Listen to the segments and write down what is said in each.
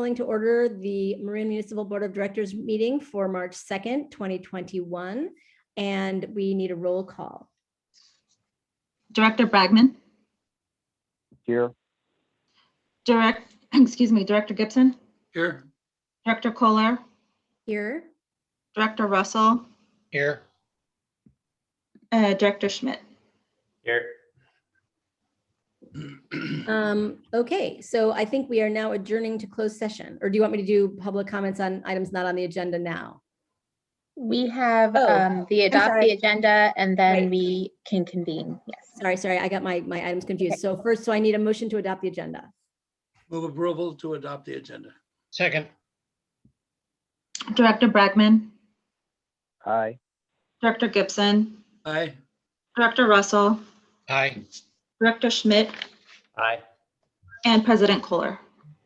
calling to order the Marin Municipal Board of Directors meeting for March 2nd, 2021. And we need a roll call. Director Bragman. Here. Director Gibson. Here. Director Kohler. Here. Director Russell. Here. Director Schmidt. Here. Okay, so I think we are now adjourning to closed session. Or do you want me to do public comments on items not on the agenda now? We have Oh, the adopt sorry. the agenda and then Right. we can convene. Yes. Sorry, I got my items confused. So first, I need a motion to adopt the agenda. Move approval to adopt the agenda. Second. Director Bragman. Aye. Director Gibson. Aye. Director Russell. Aye. Director Schmidt. Aye. And President Kohler.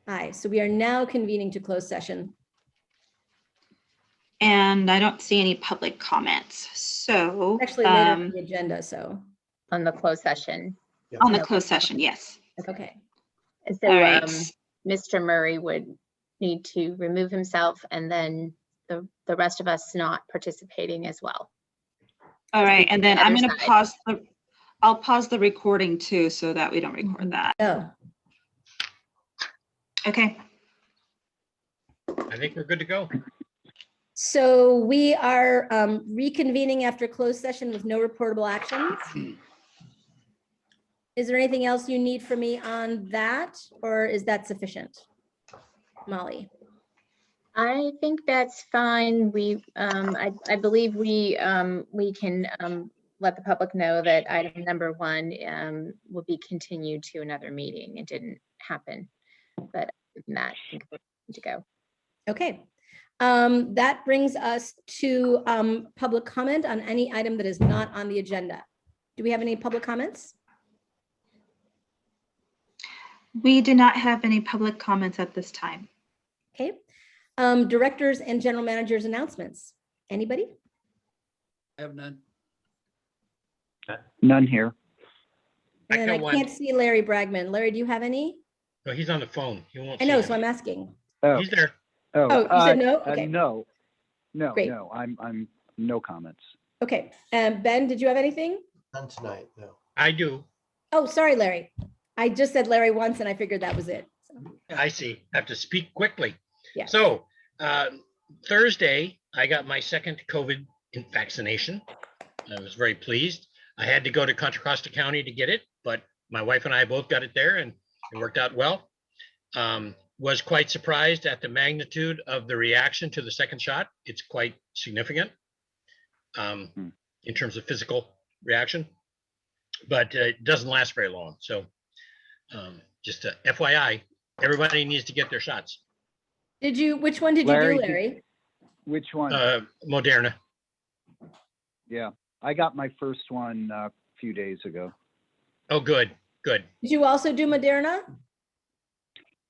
Aye, so we are now convening to closed session. And I don't see any public comments. So Actually, later on the agenda, so, On the closed session. on the closed session, yes. okay. So All right. Mr. Murray would need to remove himself and then the rest of us not participating as well. All right, and then The I'm other going to side. I'll pause the recording too, so that we don't record that. Oh, Okay. I think we're good to go. so we are reconvening after closed session with no reportable actions. Is there anything else you need from me on that, or is that sufficient? Molly? I think that's fine. I believe we can let the public know that item number 1 will be continued to another meeting. It didn't happen, but other than that, I think we're good to go. Okay. That brings us to public comment on any item that is not on the agenda. Do we have any public comments? We do not have any public comments at this time. Okay. Directors and general managers announcements. Anybody? I have none. None here. I And got I one. can't see Larry Bragman. Larry, do you have any? No, he's on the phone. He won't. I know, see so him. I'm asking. Oh, He's there. Oh, you said no? Okay. No, Great. no, I'm no comments. Okay. Ben, did you have anything? None tonight, no. I do. Oh, sorry, Larry. I just said Larry once and I figured that was it. So, I see. Have to speak quickly. Yeah. So Thursday, I got my second COVID vaccination. I was very pleased. I had to go to Contra Costa County to get it, but my wife and I both got it there and it worked out well. Was quite surprised at the magnitude of the reaction to the second shot. It's quite significant in terms of physical reaction, but it doesn't last very long. So just a FYI, everybody needs to get their shots. which one did Larry, you do, Larry? Which one? Moderna. Yeah, I got my first one a few days ago. Oh, good. Did you also do Moderna?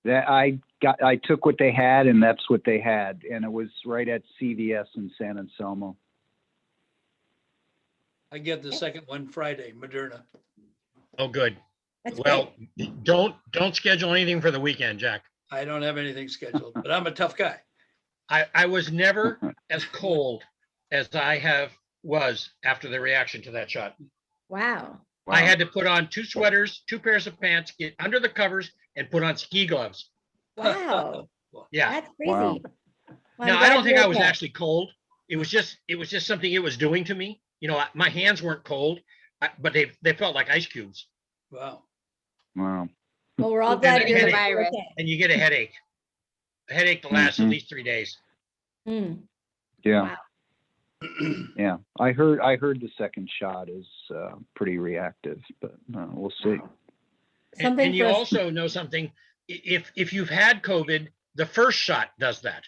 That I took what they had and that's what they had. And it was right at CVS in San Anselmo. I get the second one Friday, Moderna. Oh, good. That's Well, great. don't schedule anything for the weekend, Jack. I don't have anything scheduled, but I'm a tough guy. I was never as cold as I was after the reaction to that shot. Wow. I had to put on 2 sweaters, 2 pairs of pants, get under the covers and put on ski gloves. Wow. Yeah. That's crazy. Wow. Well, Now, I'm I glad don't think you're I was okay. actually cold. It was just something it was doing to me. You know, my hands weren't cold, but they felt like ice cubes. Wow. Wow. Well, we're all And glad a you're headache. Virus. okay. And you get a headache. A headache that lasts at Mhm. least 3 days. Hmm. Yeah. Wow. Yeah. I heard the second shot is pretty reactive, but we'll see. Something And you for us- also know something, if you've had COVID, the first shot does that.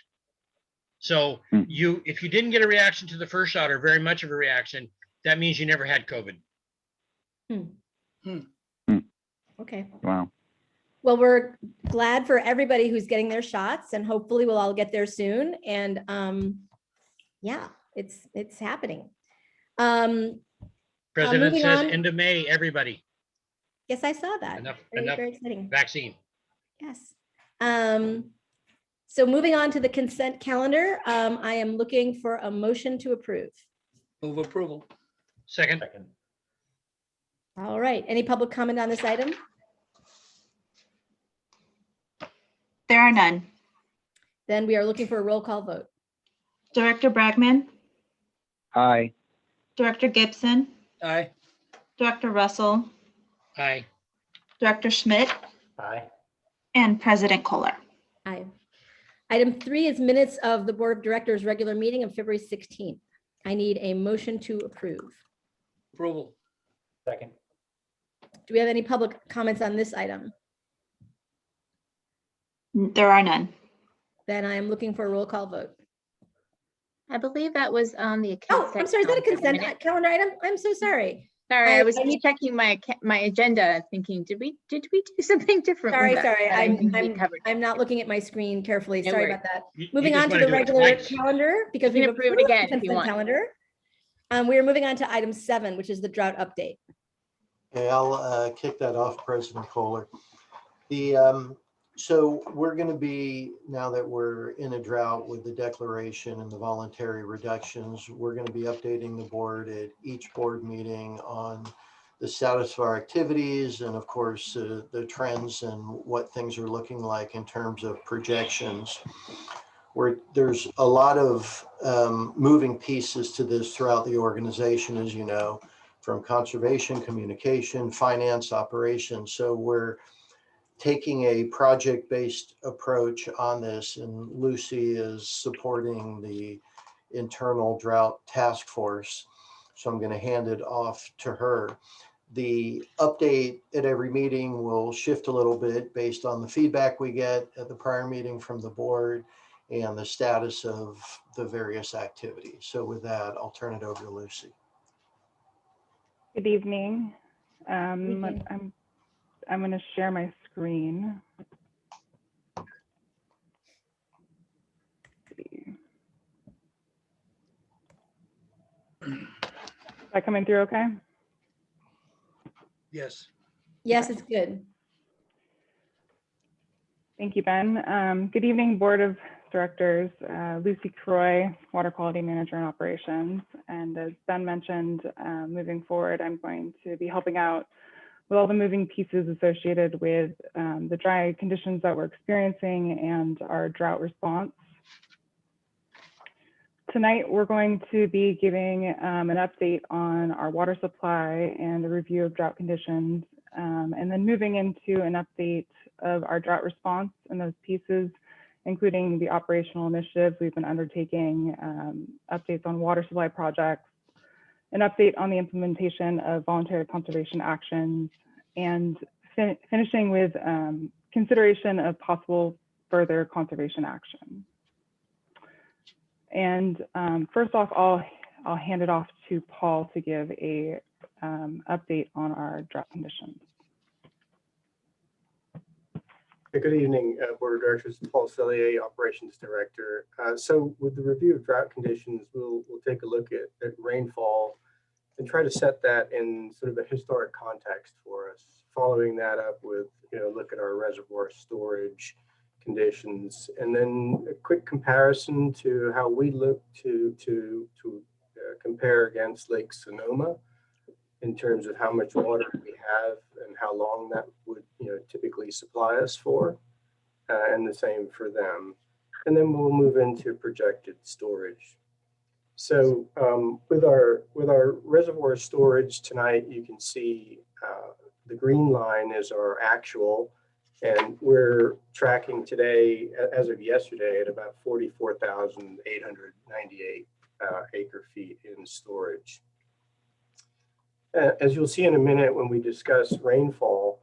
So Hmm. if you didn't get a reaction to the first shot or very much of a reaction, that means you never had COVID. Okay. Wow. Well, we're glad for everybody who's getting their shots and hopefully we'll all get there soon. And yeah, it's happening. President moving says on. end of May, everybody, Yes, I saw that. enough Very exciting. vaccine. Yes. So moving on to the consent calendar, I am looking for a motion to approve. Move approval. Second, All right, any public comment on this item? There are none. Then we are looking for a roll call vote. Director Bragman, Aye. Director Gibson, Aye. Director Russell, aye. Director Schmidt, Aye. and President Kohler. Aye. Item 3 is minutes of the Board of Directors regular meeting of February 16th. I need a motion to approve. Approval. Second. Do we have any public comments on this item? There are none. Then I am looking for a roll call vote. I believe that was on the. Oh, I'm sorry, is that a consent calendar consent calendar item? I'm so sorry. Sorry, I- I was I just need- checking my agenda, thinking, did we do something different? with Sorry, that? sorry, But I think we covered it. I'm not looking at my screen carefully. No Sorry worries. about that. You Moving just on to wanna the do it regular twice. calendar, because You we've can approve it approved the again if you consent want. calendar. We are moving on to item 7, which is the drought update. Okay, I'll kick that off, President Kohler. So we're going to be, now that we're in a drought with the declaration and the voluntary reductions, we're going to be updating the board at each board meeting on the status of our activities and of course the trends and what things are looking like in terms of projections. There's a lot of moving pieces to this throughout the organization, as you know, from conservation, communication, finance, operations. So we're taking a project-based approach on this, and Lucy is supporting the internal drought task force. So I'm going to hand it off to her. The update at every meeting will shift a little bit based on the feedback we get at the prior meeting from the board and the status of the various activities. So with that, I'll turn it over to Lucy. Good evening. Evening. I'm going to share my screen. Is that coming through okay? Yes. Yes, it's good. Thank you, Ben. Good evening, Board of Directors. Lucy Croy, Water Quality Manager and Operations. And as Ben mentioned, moving forward, I'm going to be helping out with all the moving pieces associated with the dry conditions that we're experiencing and our drought response. Tonight, we're going to be giving an update on our water supply and a review of drought conditions, and then moving into an update of our drought response and those pieces, including the operational initiatives we've been undertaking, updates on water supply projects, an update on the implementation of voluntary conservation actions, and finishing with consideration of possible further conservation action. And first off, I'll hand it off to Paul to give a update on our drought conditions. Good evening, Board of Directors. Paul Cellier, Operations Director. So with the review of drought conditions, we'll take a look at rainfall and try to set that in sort of a historic context for us. Following that up with, look at our reservoir storage conditions, and then a quick comparison to how we look to compare against Lake Sonoma in terms of how much water we have and how long that would typically supply us for, and the same for them. And then we'll move into projected storage. So with our reservoir storage tonight, you can see the green line is our actual, and we're tracking today, as of yesterday, at about 44,898 acre feet in storage. As you'll see in a minute when we discuss rainfall,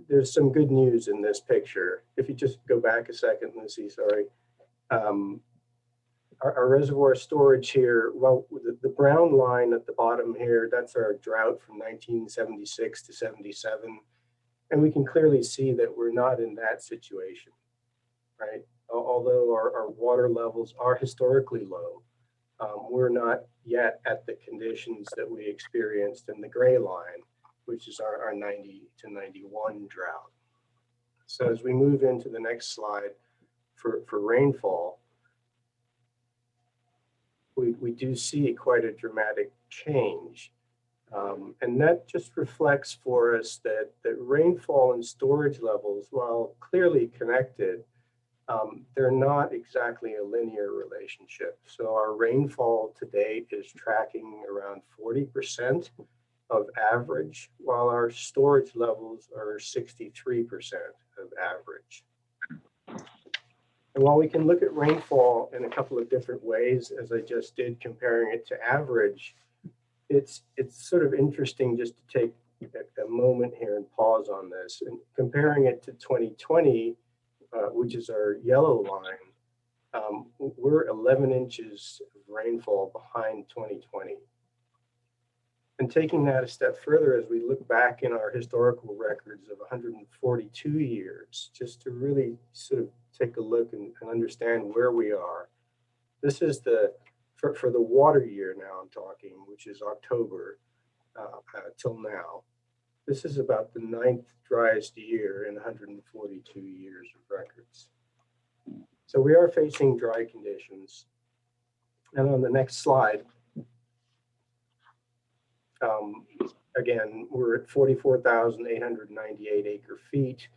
there's some good news in this picture. If you just go back a second, Lucy, sorry. Our reservoir storage here, well, the brown line at the bottom here, that's our drought from 1976 to 77. And we can clearly see that we're not in that situation, right? Although our water levels are historically low, we're not yet at the conditions that we experienced in the gray line, which is our 90 to 91 drought. So as we move into the next slide, for rainfall, we do see quite a dramatic change. And that just reflects for us that rainfall and storage levels, while clearly connected, they're not exactly a linear relationship. So our rainfall to date is tracking around 40% of average, while our storage levels are 63% of average. And while we can look at rainfall in a couple of different ways, as I just did, comparing it to average, it's sort of interesting just to take a moment here and pause on this. And comparing it to 2020, which is our yellow line, we're 11 inches of rainfall behind 2020. And taking that a step further, as we look back in our historical records of 142 years, just to really sort of take a look and understand where we are. This is for the water year now I'm talking, which is October till now. This is about the 9th driest year in 142 years of records. So we are facing dry conditions. And on the next slide, again, we're at 44,898 acre feet.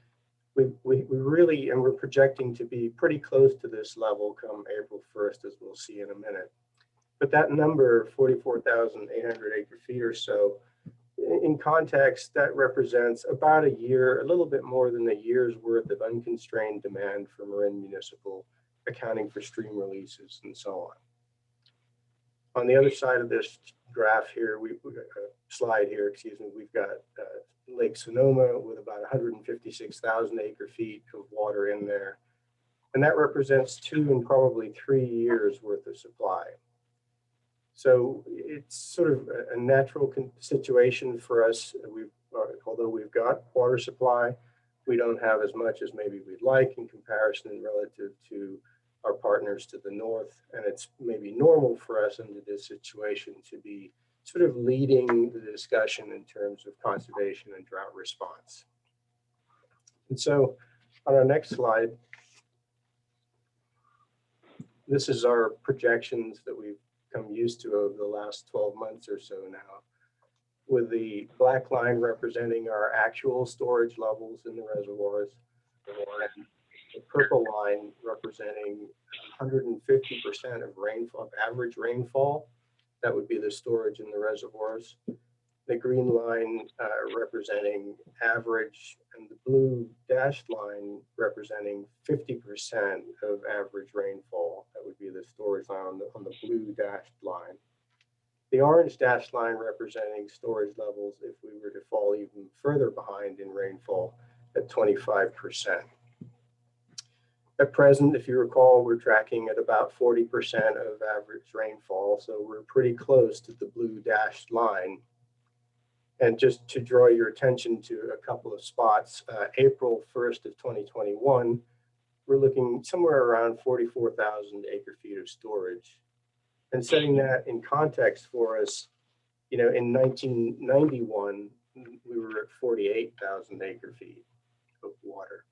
We really, and we're projecting to be pretty close to this level come April 1st, as we'll see in a minute. But that number, 44,800 acre feet or so, in context, that represents about a year, a little bit more than a year's worth of unconstrained demand for Marin Municipal, accounting for stream releases and so on. On the other side of this graph here, slide here, excuse me, we've got Lake Sonoma with about 156,000 acre feet of water in there. And that represents 2 and probably 3 years worth of supply. So it's sort of a natural situation for us. Although we've got water supply, we don't have as much as maybe we'd like in comparison relative to our partners to the north. And it's maybe normal for us under this situation to be sort of leading the discussion in terms of conservation and drought response. And so on our next slide, this is our projections that we've come used to over the last 12 months or so now, with the black line representing our actual storage levels in the reservoirs, and the purple line representing 150% of rainfall, of average rainfall. That would be the storage in the reservoirs. The green line representing average, and the blue dashed line representing 50% of average rainfall. That would be the storage line on the blue dashed line. The orange dashed line representing storage levels if we were to fall even further behind in rainfall at 25%. At present, if you recall, we're tracking at about 40% of average rainfall, so we're pretty close to the blue dashed line. And just to draw your attention to a couple of spots, April 1st of 2021, we're looking somewhere around 44,000 acre feet of storage. And setting that in context for us, you know, in 1991, we were at 48,000 acre feet of water.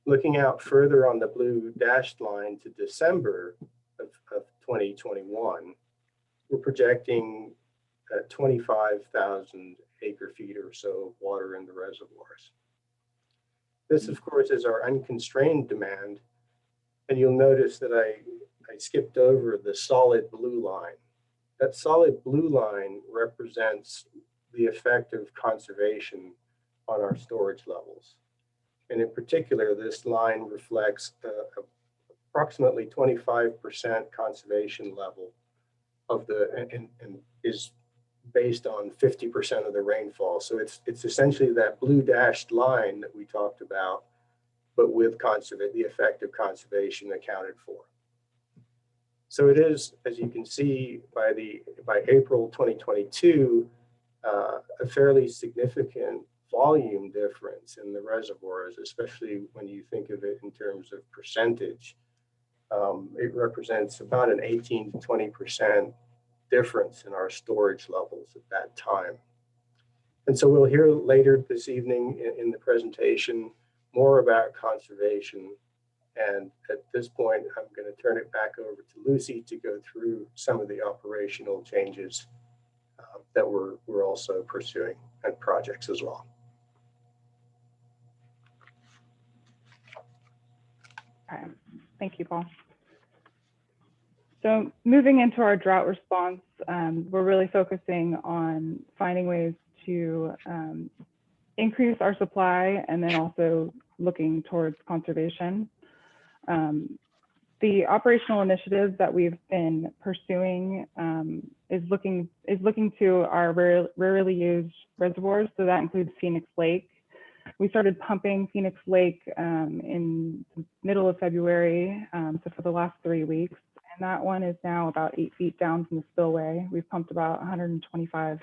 Looking out further on the blue dashed line to December of 2021, we're projecting 25,000 acre feet or so of water in the reservoirs. This, of course, is our unconstrained demand. And you'll notice that I skipped over the solid blue line. That solid blue line represents the effect of conservation on our storage levels. And in particular, this line reflects approximately 25% conservation level of the, and is based on 50% of the rainfall. So it's essentially that blue dashed line that we talked about, but with the effect of conservation accounted for. So it is, as you can see, by April 2022, a fairly significant volume difference in the reservoirs, especially when you think of it in terms of percentage. It represents about an 18 to 20% difference in our storage levels at that time. And so we'll hear later this evening in the presentation more about conservation And at this point, I'm going to turn it back over to Lucy to go through some of the operational changes that we're also pursuing and projects as well. Okay, thank you, Paul. So moving into our drought response, we're really focusing on finding ways to increase our supply and then also looking towards conservation. The operational initiatives that we've been pursuing is looking to our rarely used reservoirs. So that includes Phoenix Lake. We started pumping Phoenix Lake in the middle of February, so for the last 3 weeks. And that one is now about 8 feet down from the spillway. We've pumped about 125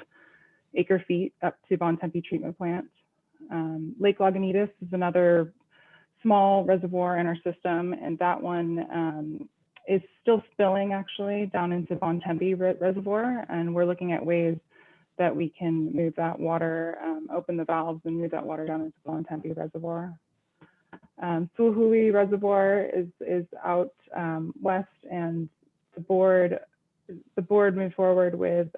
acre feet up to Bontempi treatment plant. Lake Lagunitas is another small reservoir in our system, and that one is still spilling actually down into Bontempi Reservoir, and we're looking at ways that we can move that water, open the valves and move that water down into Bontempi Reservoir. Sulhuli Reservoir is out west, and the board moved forward with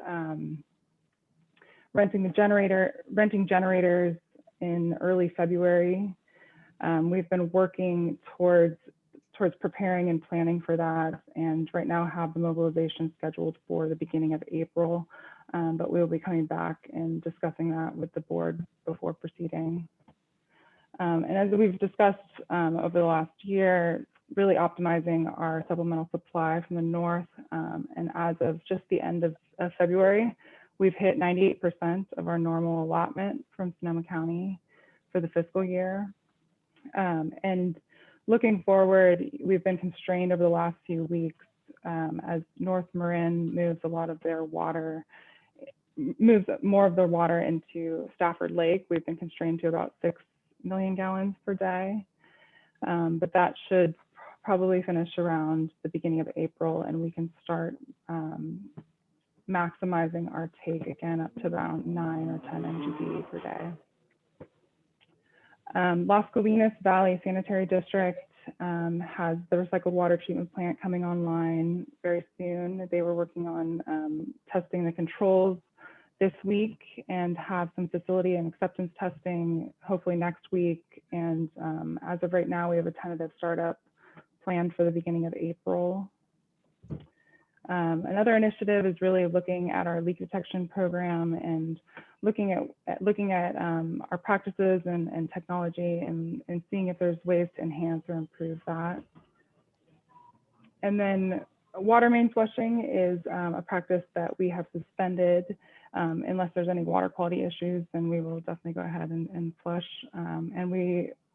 renting generators in early February. We've been working towards preparing and planning for that, and right now have the mobilization scheduled for the beginning of April, but we will be coming back and discussing that with the board before proceeding. And as we've discussed over the last year, really optimizing our supplemental supply from the north, and as of just the end of February, we've hit 98% of our normal allotment from Sonoma County for the fiscal year. And looking forward, we've been constrained over the last few weeks as North Marin moves more of their water into Stafford Lake. We've been constrained to about 6 million gallons per day, but that should probably finish around the beginning of April, and we can start maximizing our take again up to around 9 or 10 MGD per day. Las Colinas Valley Sanitary District has the recycled water treatment plant coming online very soon. They were working on testing the controls this week and have some facility and acceptance testing hopefully next week. And as of right now, we have a tentative startup planned for the beginning of April. Another initiative is really looking at our leak detection program and looking at our practices and technology and seeing if there's ways to enhance or improve that. And then water main flushing is a practice that we have suspended. Unless there's any water quality issues, then we will definitely go ahead and flush. And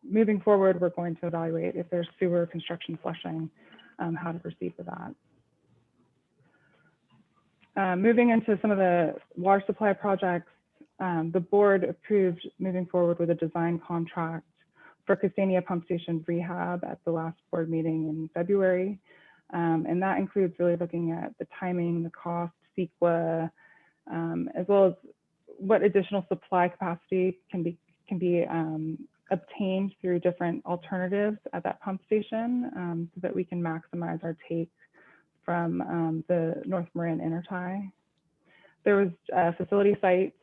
moving forward, we're going to evaluate if there's sewer construction flushing, how to proceed with that. Moving into some of the water supply projects, the board approved moving forward with a design contract for Castania Pump Station rehab at the last board meeting in February. And that includes really looking at the timing, the cost, CEQA, as well as what additional supply capacity can be obtained through different alternatives at that pump station, so that we can maximize our take from the North Marin intertie. There was facility sites.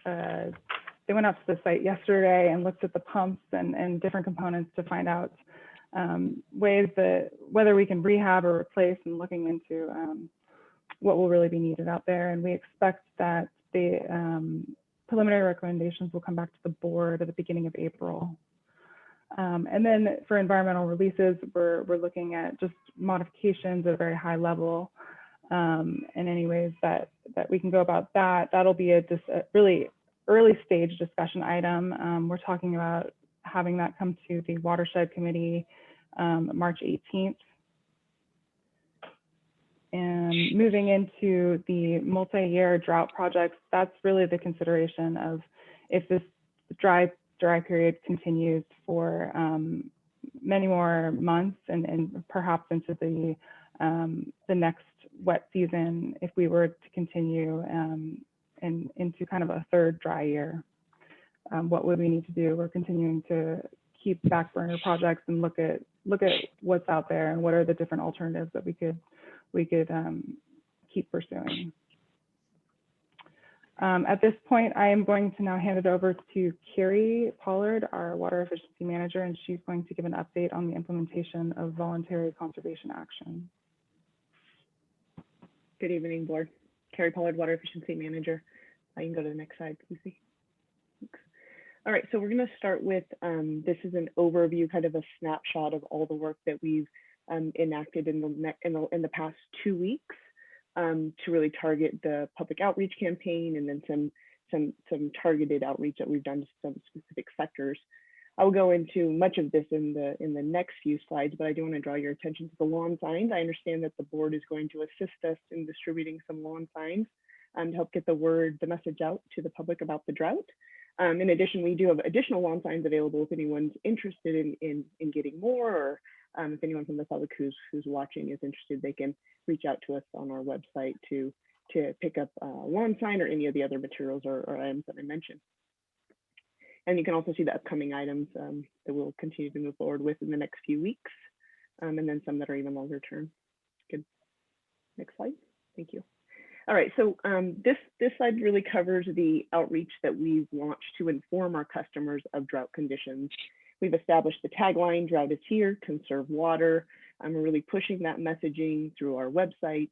They went up to the site yesterday and looked at the pumps and different components to find out ways that whether we can rehab or replace, and looking into what will really be needed out there. And we expect that the preliminary recommendations will come back to the board at the beginning of April. And then for environmental releases, we're looking at just modifications at a very high level, and any ways that we can go about that. That'll be a really early stage discussion item. We're talking about having that come to the watershed committee March 18th. And moving into the multi-year drought projects, that's really the consideration of if this dry period continues for many more months and perhaps into the next wet season, if we were to continue into kind of a third dry year. what would we need to do? We're continuing to keep back burner projects and look at what's out there and what are the different alternatives that we could keep pursuing. At this point, I am going to now hand it over to Carrie Pollard, our water efficiency manager, and she's going to give an update on the implementation of voluntary conservation action. Good evening, board. Carrie Pollard, water efficiency manager. You can go to the next slide, Lucy. Thanks. All right, so we're going to start with, this is an overview, kind of a snapshot of all the work that we've enacted in the past 2 weeks to really target the public outreach campaign, and then some targeted outreach that we've done to some specific sectors. I'll go into much of this in the next few slides, but I do want to draw your attention to the lawn signs. I understand that the board is going to assist us in distributing some lawn signs to help get the message out to the public about the drought. In addition, we do have additional lawn signs available if anyone's interested in getting more, or if anyone from the public who's watching is interested, they can reach out to us on our website to pick up a lawn sign or any of the other materials or items that I mentioned. And you can also see the upcoming items that we'll continue to move forward with in the next few weeks, and then some that are even longer term. Good. Next slide. Thank you. All right, so this slide really covers the outreach that we've launched to inform our customers of drought conditions. We've established the tagline, "Drought is here, conserve water." We're really pushing that messaging through our website.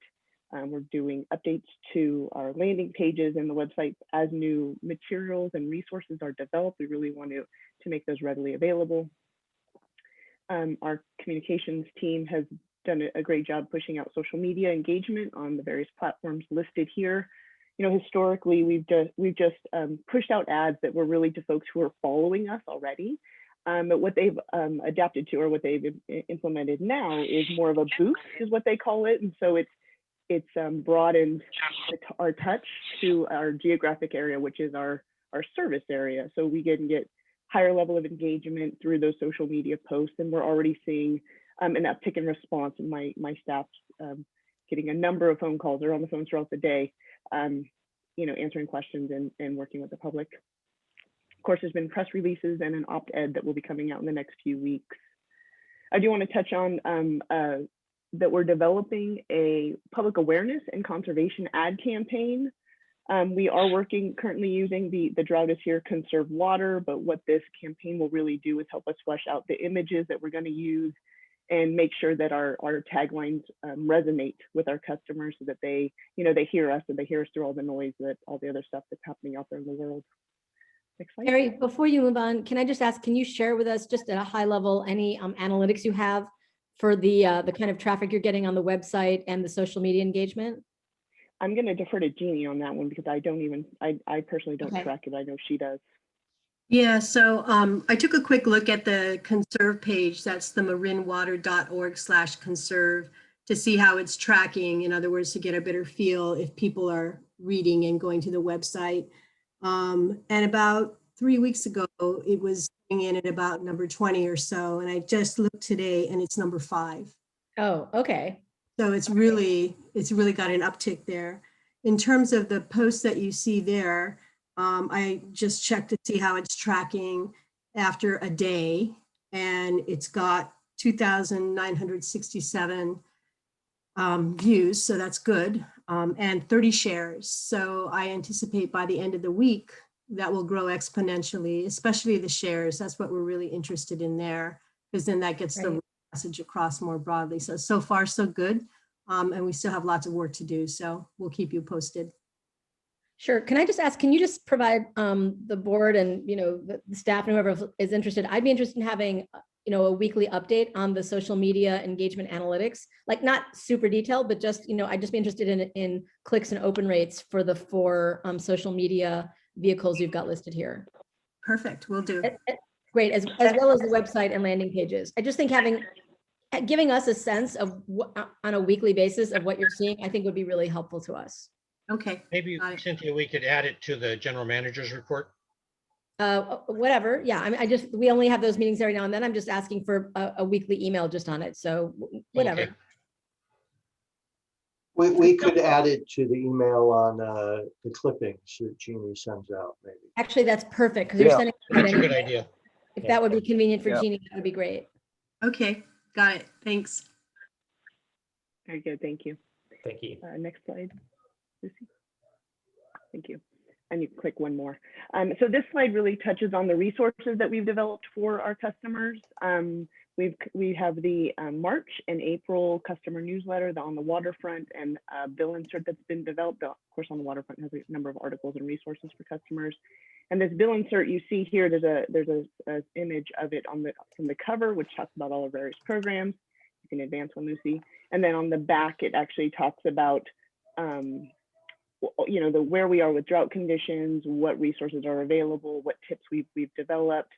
We're doing updates to our landing pages and the website as new materials and resources are developed. We really want to make those readily available. Our communications team has done a great job pushing out social media engagement on the various platforms listed here. You know, historically, we've just pushed out ads that were really to folks who are following us already. But what they've adapted to, or what they've implemented now, is more of a boost, is what they call it. And so it's broadened our touch to our geographic area, which is our service area. So we can get higher level of engagement through those social media posts, and we're already seeing an uptick in response. And my staff's getting a number of phone calls. They're on the phone throughout the day, you know, answering questions and working with the public. Of course, there's been press releases and an op-ed that will be coming out in the next few weeks. I do want to touch on that we're developing a public awareness and conservation ad campaign. We are currently using the "Drought is here, conserve water," but what this campaign will really do is help us flesh out the images that we're going to use and make sure that our taglines resonate with our customers, so that they hear us, and they hear us through all the noise, all the other stuff that's happening out there in the world. Next slide. Carrie, before you move on, can I just ask, can you share with us just at a high level any analytics you have for the kind of traffic you're getting on the website and the social media engagement? I'm going to defer to Jeannie on that one, because I personally don't track it. I know she does. Yeah, so I took a quick look at the conserve page. That's the marinwater.org/conserve, to see how it's tracking. In other words, to get a better feel if people are reading and going to the website. And about 3 weeks ago, it was in at about number 20 or so. And I just looked today and it's number 5. Oh, okay. So it's really got an uptick there. In terms of the posts that you see there, I just checked to see how it's tracking after a day, and it's got 2,967 views, so that's good, and 30 shares. So I anticipate by the end of the week that will grow exponentially, especially the shares. That's what we're really interested in there, because then that gets the message across more broadly. So far, so good. And we still have lots of work to do, so we'll keep you posted. Sure. Can I just ask, can you just provide the board and, the staff and whoever is interested? I'd be interested in having, a weekly update on the social media engagement analytics, like not super detailed, but just, I'd just be interested in clicks and open rates for the 4 social media vehicles you've got listed here. Perfect. Will do. Great. As well as the website and landing pages. I just think giving us a sense of on a weekly basis of what you're seeing, I think would be really helpful to us. Okay. Maybe, Cynthia, we could add it to the general manager's report. Whatever. Yeah. I mean, we only have those meetings every now and then. I'm just asking for a weekly email just on it. So whatever. Okay. We could add it to the email on the clippings that Jeannie sends out, maybe. Actually, that's perfect because you're Yeah. sending. it out That's a good anyway. idea. If that would be convenient for Yeah. Jeannie, that would be great. Okay, got it. Thanks. Very good, thank you. Thank you. Next slide, Lucy. Thank you. I need to click one more. So this slide really touches on the resources that we've developed for our customers. We have the March and April customer newsletter on the waterfront and bill insert that's been developed. Of course, on the waterfront has a number of articles and resources for customers. And this bill insert you see here, there's a image of it from the cover, which talks about all our various programs. You can advance one, Lucy. And then on the back, it actually talks about where we are with drought conditions, what resources are available, what tips we've developed.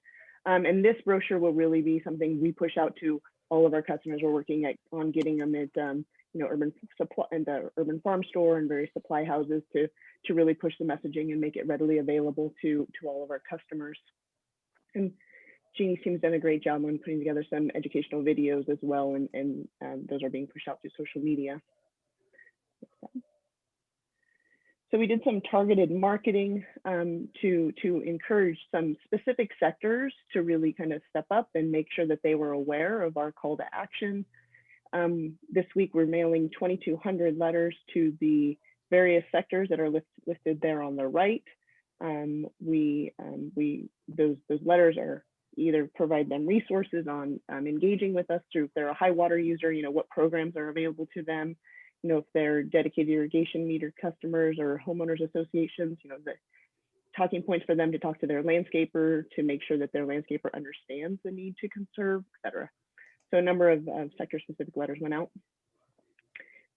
And this brochure will really be something we push out to all of our customers. We're working on getting them at urban supply and the urban farm store and various supply houses to really push the messaging and make it readily available to all of our customers. And Jeannie's team's done a great job on putting together some educational videos as well, and those are being pushed out through social media. So we did some targeted marketing to encourage some specific sectors to really kind of step up and make sure that they were aware of our call to action. This week, we're mailing 2,200 letters to the various sectors that are listed there on the right. Those letters are either provide them resources on engaging with us through if they're a high water user, what programs are available to them. If they're dedicated irrigation meter customers or homeowners associations, the talking points for them to talk to their landscaper to make sure that their landscaper understands the need to conserve, et cetera. So a number of sector-specific letters went out.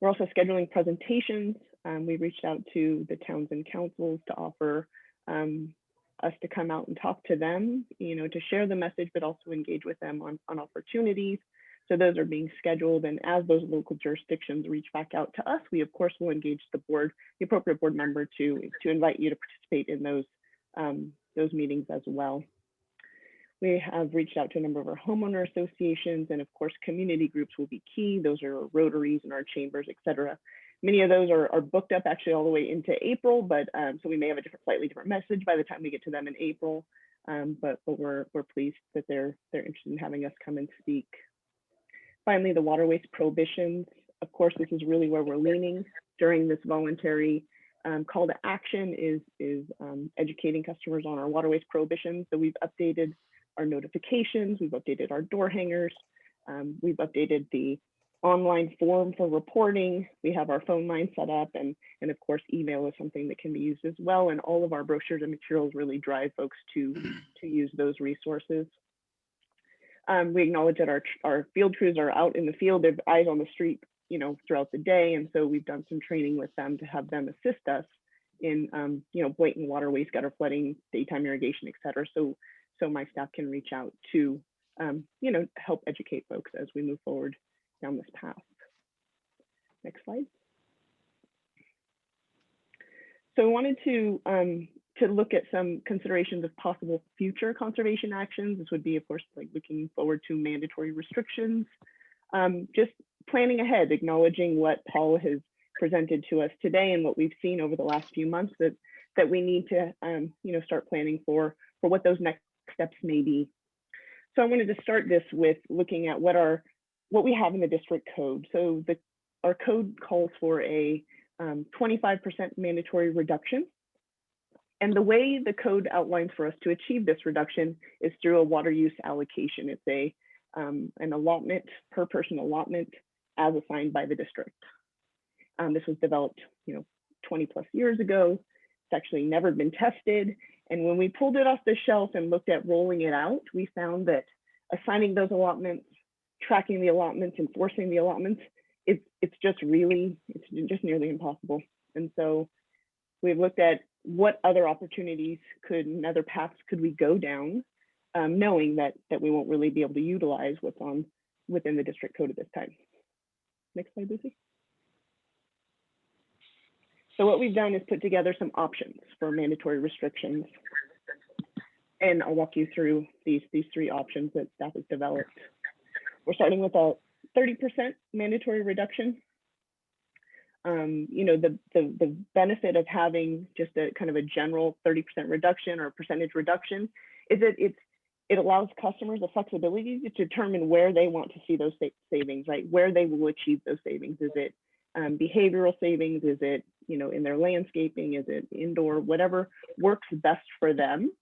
We're also scheduling presentations. We reached out to the towns and councils to offer us to come out and talk to them, to share the message, but also engage with them on opportunities. So those are being scheduled, and as those local jurisdictions reach back out to us, we of course will engage the appropriate board member to invite you to participate in those meetings as well. We have reached out to a number of our homeowner associations, and of course community groups will be key. Those are our Rotaries and our chambers, et cetera. Many of those are booked up actually all the way into April, but so we may have a slightly different message by the time we get to them in April. But we're pleased that they're interested in having us come and speak. Finally, the water waste prohibitions. Of course, this is really where we're leaning during this voluntary call to action is educating customers on our water waste prohibitions. So we've updated our notifications, we've updated our door hangers, we've updated the online form for reporting. We have our phone line set up, and of course, email is something that can be used as well. And all of our brochures and materials really drive folks to use those resources. We acknowledge that our field crews are out in the field, they're eyes on the street, throughout the day. And so we've done some training with them to have them assist us in, blatant water waste, gutter flooding, daytime irrigation, et cetera. So my staff can reach out to, help educate folks as we move forward down this path. Next slide. So I wanted to look at some considerations of possible future conservation actions. This would be, of course, like looking forward to mandatory restrictions, just planning ahead, acknowledging what Paul has presented to us today and what we've seen over the last few months that we need to, start planning for what those next steps may be. So I wanted to start this with looking at what we have in the district code. So our code calls for a 25% mandatory reduction. And the way the code outlines for us to achieve this reduction is through a water use allocation. It's an allotment, per person allotment as assigned by the district. This was developed 20 plus years ago. It's actually never been tested. And when we pulled it off the shelf and looked at rolling it out, we found that assigning those allotments, tracking the allotments, enforcing the allotments, it's just nearly impossible. And so we've looked at what other opportunities and other paths could we go down, knowing that we won't really be able to utilize what's within the district code at this time. Next slide, Lucy. So what we've done is put together some options for mandatory restrictions. And I'll walk you through these three options that staff has developed. We're starting with a 30% mandatory reduction. you know, the benefit of having just a kind of a general 30% reduction or percentage reduction is that it allows customers the flexibility to determine where they want to see those savings, right? Where they will achieve those savings. Is it behavioral savings? Is it, you know, in their landscaping? Is it indoor? Whatever works best for them,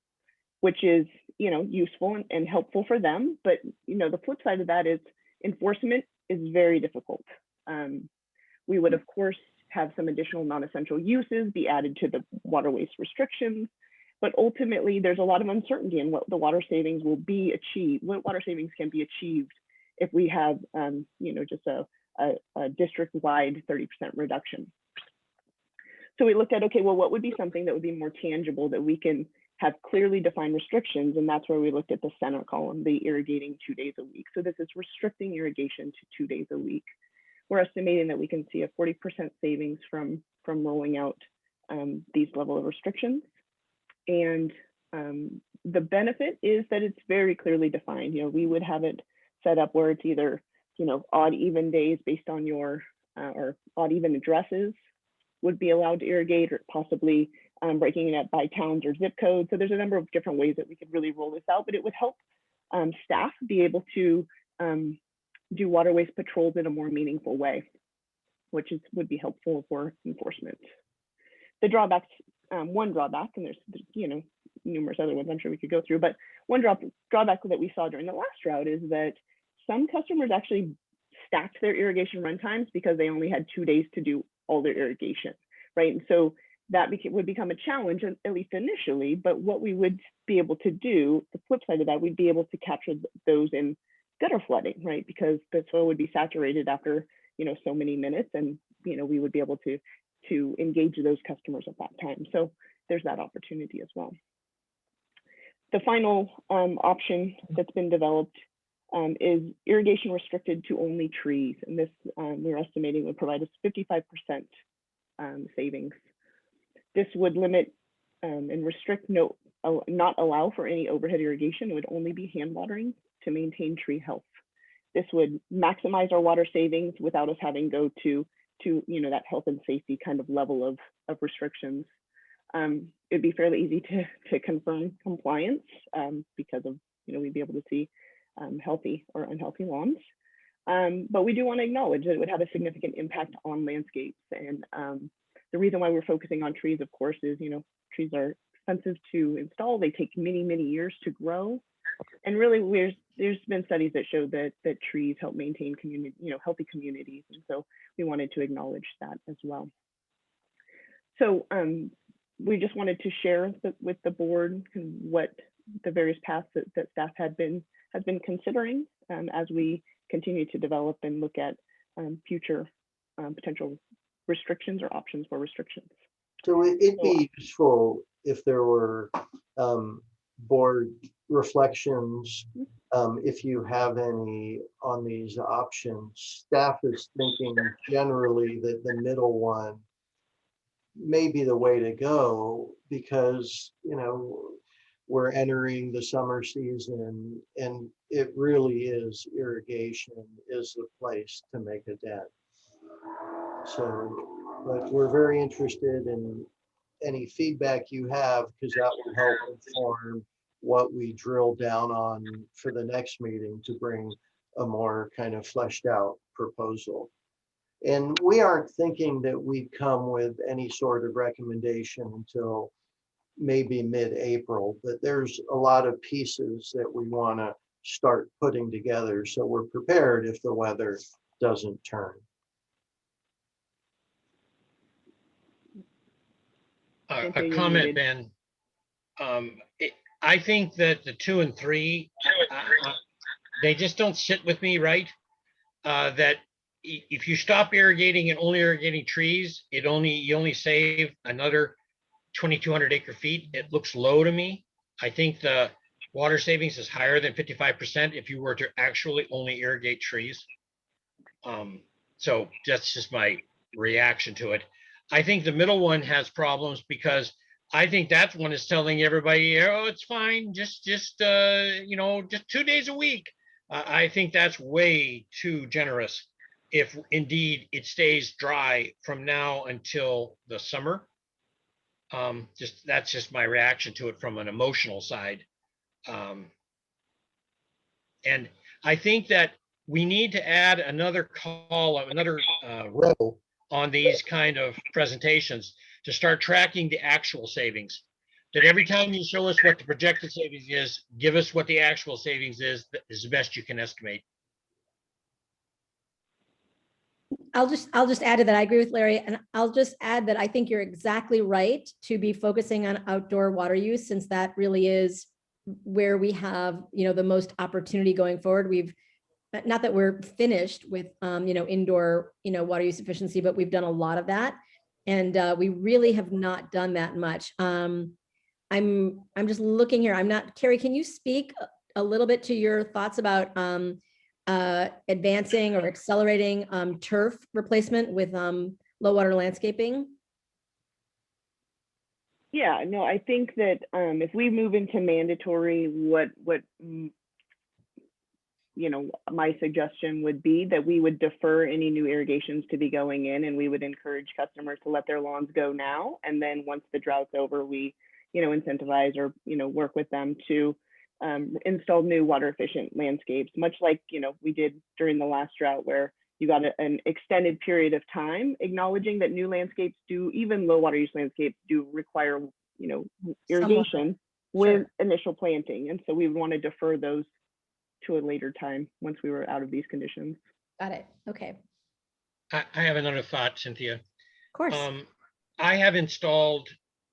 which is, you know, useful and helpful for them. But, you know, the flip side of that is enforcement is very difficult. We would, of course, have some additional non-essential uses be added to the water waste restrictions, but ultimately there's a lot of uncertainty in what the water savings will be achieved, what water savings can be achieved if we have, you know, just a district-wide 30% reduction. So we looked at, okay, well, what would be something that would be more tangible that we can have clearly defined restrictions? And that's where we looked at the center column, the irrigating 2 days a week. So this is restricting irrigation to 2 days a week. We're estimating that we can see a 40% savings from rolling out these level of restrictions. And the benefit is that it's very clearly defined. You know, we would have it set up where it's either, you know, odd even days based on your, or odd even addresses would be allowed to irrigate, or possibly breaking it up by towns or zip codes. So there's a number of different ways that we could really roll this out, but it would help staff be able to do water waste patrols in a more meaningful way, which would be helpful for enforcement. The drawbacks, one drawback, and there's, you know, numerous other ones I'm sure we could go through, but one drawback that we saw during the last drought is that some customers actually stacked their irrigation run times because they only had 2 days to do all their irrigation, right? And so that would become a challenge, at least initially, but what we would be able to do, the flip side of that, we'd be able to capture those in gutter flooding, right? Because the soil would be saturated after, you know, so many minutes, and, you know, we would be able to engage those customers at that time. So there's that opportunity as well. The final option that's been developed is irrigation restricted to only trees. And this we're estimating would provide us 55% savings. This would limit and restrict, not allow for any overhead irrigation. It would only be hand watering to maintain tree health. This would maximize our water savings without us having to go to you know, that health and safety kind of level of restrictions. It'd be fairly easy to confirm compliance because of, you know, we'd be able to see healthy or unhealthy lawns. But we do want to acknowledge that it would have a significant impact on landscapes. And the reason why we're focusing on trees, of course, is, you know, trees are expensive to install. They take many, many years to grow. And really, there's been studies that show that trees help maintain community, you know, healthy communities. And so we wanted to acknowledge that as well. So we just wanted to share with the board what the various paths that staff has been considering as we continue to develop and look at future potential restrictions or options for restrictions. So it'd be useful if there were board reflections, if you have any on these options. Staff is thinking generally that the middle one may be the way to go because, you know, we're entering the summer season and it really is irrigation is the place to make a dent. So, but we're very interested in any feedback you have because that will help inform what we drill down on for the next meeting to bring a more kind of fleshed out proposal. And we aren't thinking that we'd come with any sort of recommendation until maybe mid-April, but there's a lot of pieces that we want to start putting together so we're prepared if the weather doesn't turn. A comment, Ben. I think that the 2 and 3, they just don't sit with me right. That if you stop irrigating and only irrigating trees, you only save another 2,200 acre feet. It looks low to me. I think the water savings is higher than 55% if you were to actually only irrigate trees. So that's just my reaction to it. I think the middle one has problems because I think that one is telling everybody, oh, it's fine, just you know, just 2 days a week. I think that's way too generous. if indeed it stays dry from now until the summer. That's just my reaction to it from an emotional side. And I think that we need to add another row on these kind of presentations to start tracking the actual savings. That every time you show us what the projected savings is, give us what the actual savings is the best you can estimate. I'll just add to that. I agree with Larry, and I'll just add that I think you're exactly right to be focusing on outdoor water use, since that really is where we have, the most opportunity going forward. We've, not that we're finished with, indoor, water use efficiency, but we've done a lot of that. And we really have not done that much. I'm just looking here. Carrie, can you speak a little bit to your thoughts about advancing or accelerating turf replacement with low water landscaping? Yeah, no, I think that if we move into mandatory, my suggestion would be that we would defer any new irrigations to be going in, and we would encourage customers to let their lawns go now. And then once the drought's over, we, incentivize or, work with them to install new water efficient landscapes, much like, we did during the last drought, where you got an extended period of time, acknowledging that new landscapes do, even low water use landscapes do require, irrigation with initial planting. And so we would want to defer those to a later time once we were out of these conditions. Got it. Okay. I have another thought, Cynthia. Of course. I have installed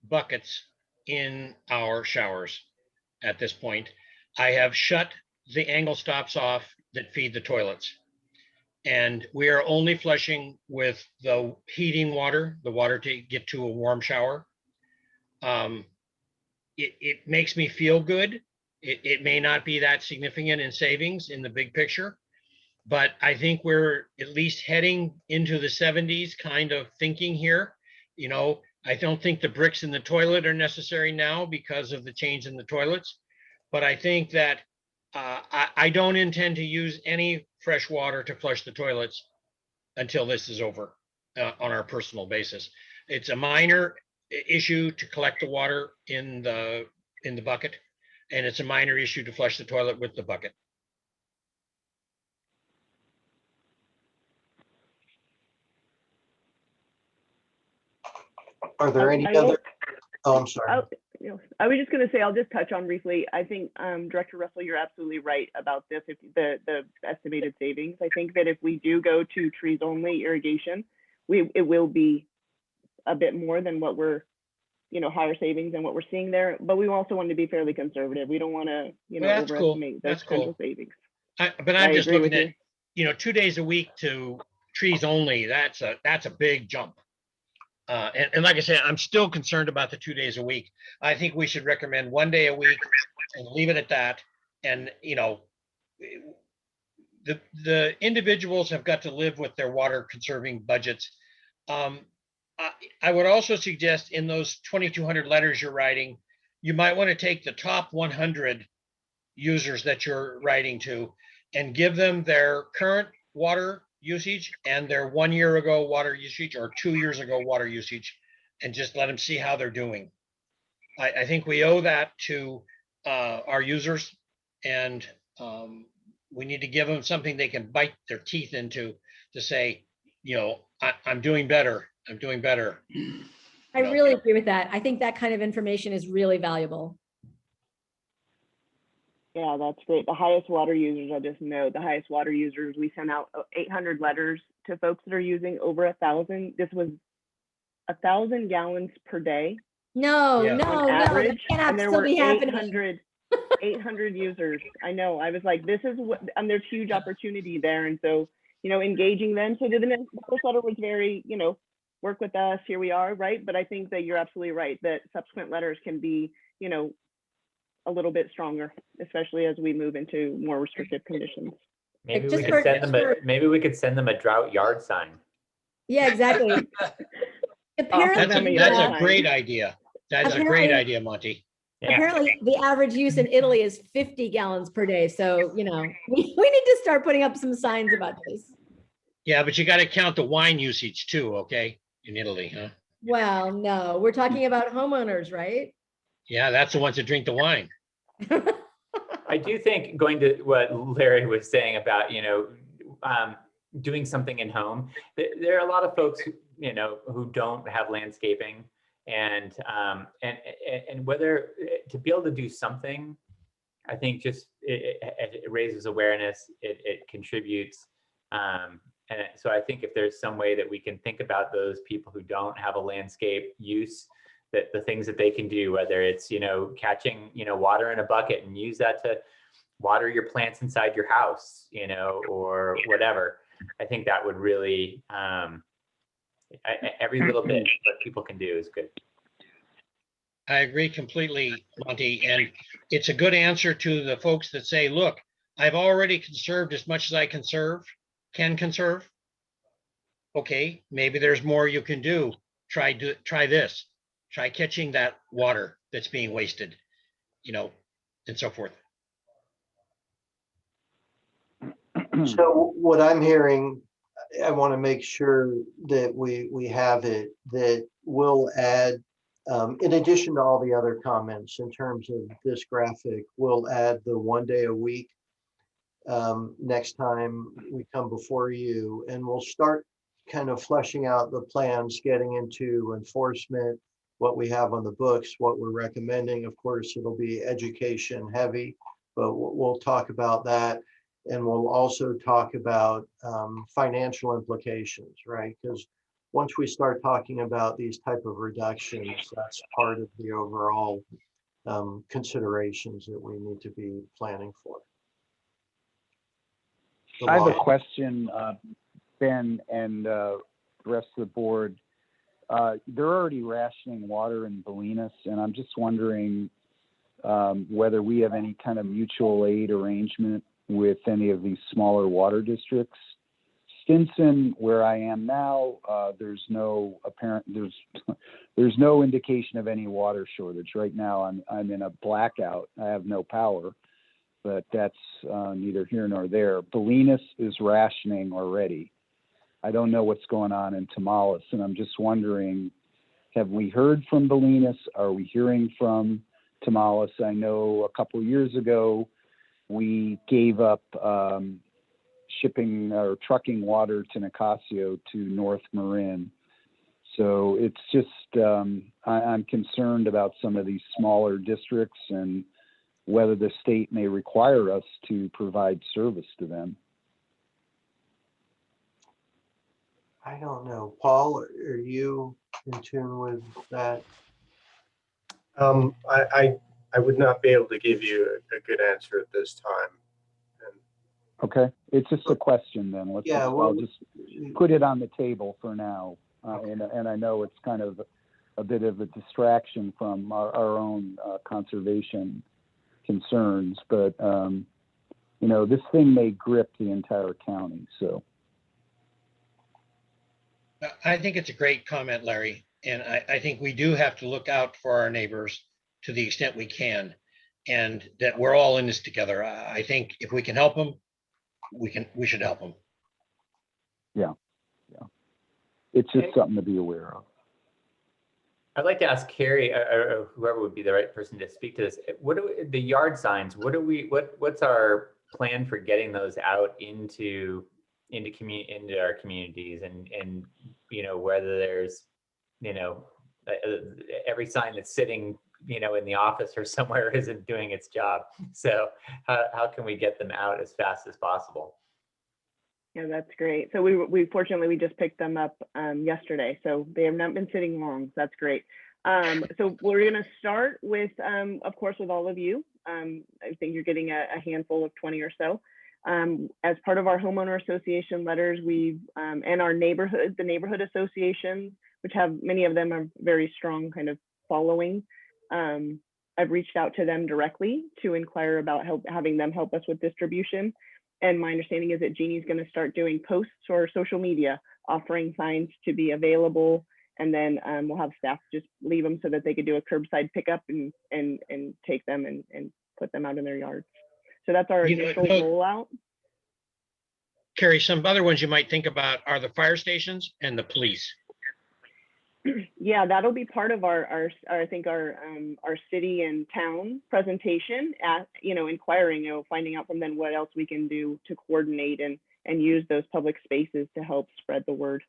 buckets in our showers at this point. I have shut the angle stops off that feed the toilets. And we are only flushing with the heating water, the water to get to a warm shower. It makes me feel good. It may not be that significant in savings in the big picture, but I think we're at least heading into the 70s kind of thinking here. I don't think the bricks in the toilet are necessary now because of the change in the toilets, but I think that I don't intend to use any fresh water to flush the toilets until this is over on our personal basis. It's a minor issue to collect the water in the bucket, and it's a minor issue to flush the toilet with the bucket. Are there any other? Oh, I'm sorry. I was just going to say, I'll just touch on briefly. I think Director Russell, you're absolutely right about this. If the estimated savings, I think that if we do go to trees only irrigation, it will be a bit more than what we're, higher savings than what we're seeing there. But we also want to be fairly conservative. We don't want to, overestimate those potential savings. But I'm just looking at, 2 days a week to trees only. That's a big jump. And like I said, I'm still concerned about the 2 days a week. I think we should recommend 1 day a week and leave it at that. And, the individuals have got to live with their water conserving budgets. I would also suggest in those 2,200 letters you're writing, you might want to take the top 100 users that you're writing to and give them their current water usage and their 1 year ago water usage or 2 years ago water usage, and just let them see how they're doing. I think we owe that to our users, and we need to give them something they can bite their teeth into to say, I'm doing better. I'm doing better. I really agree with that. I think that kind of information is really valuable. Yeah, that's great. The highest water users, I just know the highest water users, we sent out 800 letters to folks that are using over 1,000. This was 1,000 gallons per day. No, average, that cannot and there still were be happening. 800 users. I know. I was like, this is what, and there's huge opportunity there. And so, engaging them. So the first letter was very, work with us, here we are, right? But I think that you're absolutely right that subsequent letters can be, a little bit stronger, especially as we move into more restrictive conditions. Maybe we could send them a drought yard sign. Yeah, exactly. Apparently, that's a great idea. That's a great idea, Monty. Yeah. Apparently, the average use in Italy is 50 gallons per day. So, we need to start putting up some signs about this. Yeah, but you got to count the wine usage too, okay? In Italy, huh? Well, no, we're talking about homeowners, right? Yeah, that's the ones that drink the wine. I do think going to what Larry was saying about, doing something in home, there are a lot of folks who don't have landscaping and whether to be able to do something, I think just it raises awareness, it contributes. So I think if there's some way that we can think about those people who don't have a landscape use, that the things that they can do, whether it's, catching, water in a bucket and use that to water your plants inside your house, or whatever. I think that would really, every little bit that people can do is good. I agree completely, Monty. And it's a good answer to the folks that say, look, I've already conserved as much as I can conserve. Okay, maybe there's more you can do. Try this. Try catching that water that's being wasted, and so forth. So what I'm hearing, I want to make sure that we have it, that we'll add, in addition to all the other comments in terms of this graphic, we'll add the 1 day a week next time we come before you, and we'll start kind of fleshing out the plans, getting into enforcement, what we have on the books, what we're recommending. Of course, it'll be education heavy, but we'll talk about that. And we'll also talk about financial implications, right? Because once we start talking about these type of reductions, that's part of the overall considerations that we need to be planning for. I have a question, Ben, and the rest of the board. They're already rationing water in Bolinas, and I'm just wondering whether we have any kind of mutual aid arrangement with any of these smaller water districts. Stinson, where I am now, there's no indication of any water shortage. Right now, I'm in a blackout. I have no power, but that's neither here nor there. Bolinas is rationing already. I don't know what's going on in Tamaulipas, and I'm just wondering, have we heard from Bolinas? Are we hearing from Tamaulipas? I know a couple years ago, we gave up shipping or trucking water to Nicasio to North Marin. So it's just, I'm concerned about some of these smaller districts and whether the state may require us to provide service to them. I don't know. Paul, are you in tune with that? I would not be able to give you a good answer at this time. Okay, it's just a question then. I'll just put it on the table for now. And I know it's kind of a bit of a distraction from our own conservation concerns, but this thing may grip the entire county, so. I think it's a great comment, Larry. And I think we do have to look out for our neighbors to the extent we can, and that we're all in this together. I think if we can help them, we should help them. Yeah. It's just something to be aware of. I'd like to ask Carrie or whoever would be the right person to speak to this. The yard signs? What's our plan for getting those out into our communities, and whether there's every sign that's sitting in the office or somewhere isn't doing its job. So how can we get them out as fast as possible? Yeah, that's great. So we fortunately, we just picked them up yesterday. So they have not been sitting long. So that's great. So we're going to start with, of course, with all of you. I think you're getting a handful of 20 or so. As part of our homeowner association letters, and our the neighborhood associations, which have many of them are very strong kind of following. I've reached out to them directly to inquire about having them help us with distribution. And my understanding is that Jeannie's going to start doing posts or social media offering signs to be available. And then we'll have staff just leave them so that they could do a curbside pickup and take them and put them out in their yards. So that's our initial rollout. Carrie, some other ones you might think about are the fire stations and the police. Yeah, that'll be part of I think our city and town presentation at, inquiring, finding out from them what else we can do to coordinate and use those public spaces to help spread the word.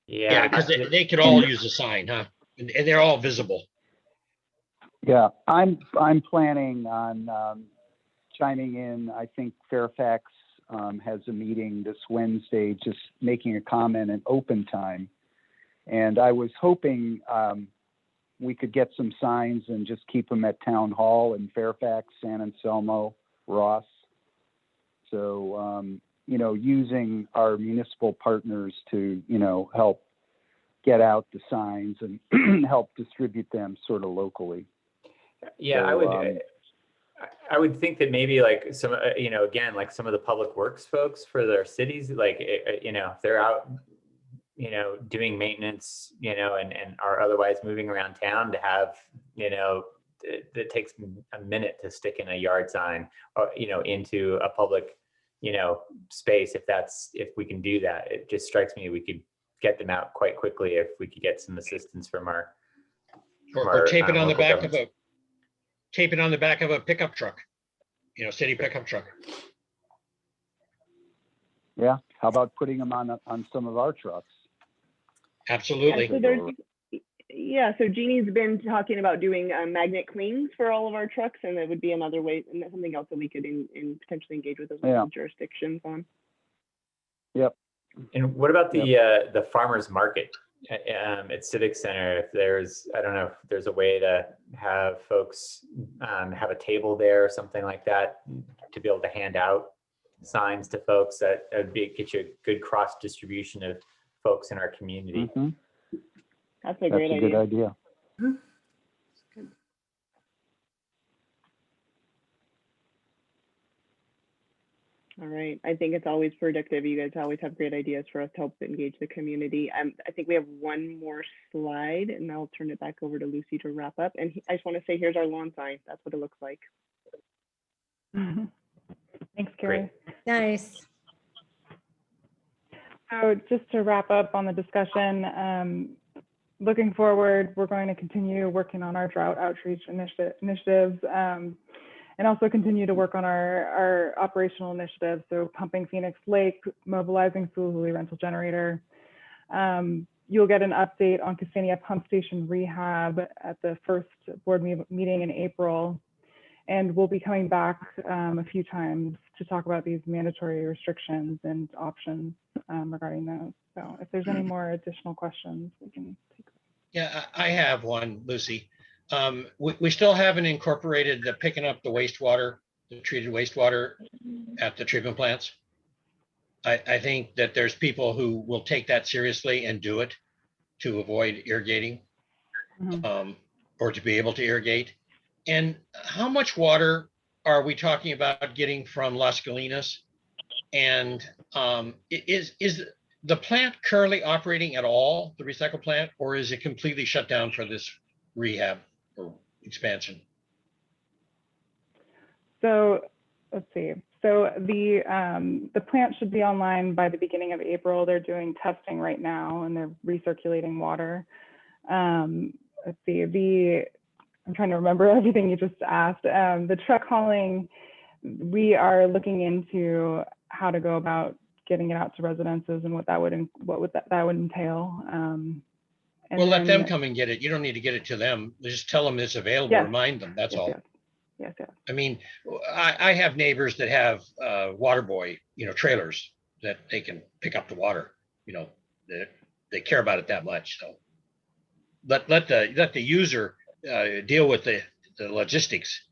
Yeah, because they could all use a sign, huh? And they're all visible. Yeah, I'm planning on chiming in. I think Fairfax has a meeting this Wednesday, just making a comment in open time. And I was hoping we could get some signs and just keep them at Town Hall in Fairfax, San Anselmo, Ross. So, using our municipal partners to, help get out the signs and help distribute them sort of locally. Yeah, So, I would think that maybe like some, again, like some of the public works folks for their cities, like, if they're out, doing maintenance, and are otherwise moving around town, to have, it takes a minute to stick in a yard sign or, into a public, space. If we can do that, it just strikes me we could get them out quite quickly if we could get some assistance from our. Or tape it on the local back governments. tape it on the back of a pickup truck, city pickup truck. yeah, how about putting them on some of our trucks? Absolutely. So Jeannie's been talking about doing magnet clings for all of our trucks, and that would be another way, and that's something else that we could potentially engage with those local jurisdictions on. Yep. And what about the farmers market at Civic Center? If there's, I don't know if there's a way to have folks have a table there or something like that to be able to hand out signs to folks, that would get you a good cross distribution of folks in our community. Mm-hmm. That's a great idea. Good idea. All right. I think it's always productive. You guys always have great ideas for us to help engage the community. I think we have one more slide, and I'll turn it back over to Lucy to wrap up. And I just want to say, here's our lawn sign. That's what it looks like. Thanks, Carrie. Nice. So just to wrap up on the discussion, looking forward, we're going to continue working on our drought outreach initiatives, and also continue to work on our operational initiatives. So pumping Phoenix Lake, mobilizing Sululi rental generator. You'll get an update on Ksenia Pump Station rehab at the first board meeting in April. And we'll be coming back a few times to talk about these mandatory restrictions and options regarding those. So if there's any more additional questions, we can take them. Yeah, I have one, Lucy. We still haven't incorporated the picking up the wastewater, the treated wastewater at the treatment plants. I think that there's people who will take that seriously and do it to avoid irrigating, or to be able to irrigate. And how much water are we talking about getting from Las Galinas? And is the plant currently operating at all, the recycle plant, or is it completely shut down for this rehab or expansion? So let's see. So the plant should be online by the beginning of April. They're doing testing right now, and they're recirculating water. Let's see. I'm trying to remember everything you just asked. The truck hauling, we are looking into how to go about getting it out to residences and what that would entail. Well, let them come and get it. You don't need to get it to them. Just tell them it's available. Yes. Remind them. That's all. Yes. I mean, I have neighbors that have water boy, trailers that they can pick up the water. They care about it that much. So let the user deal with the logistics,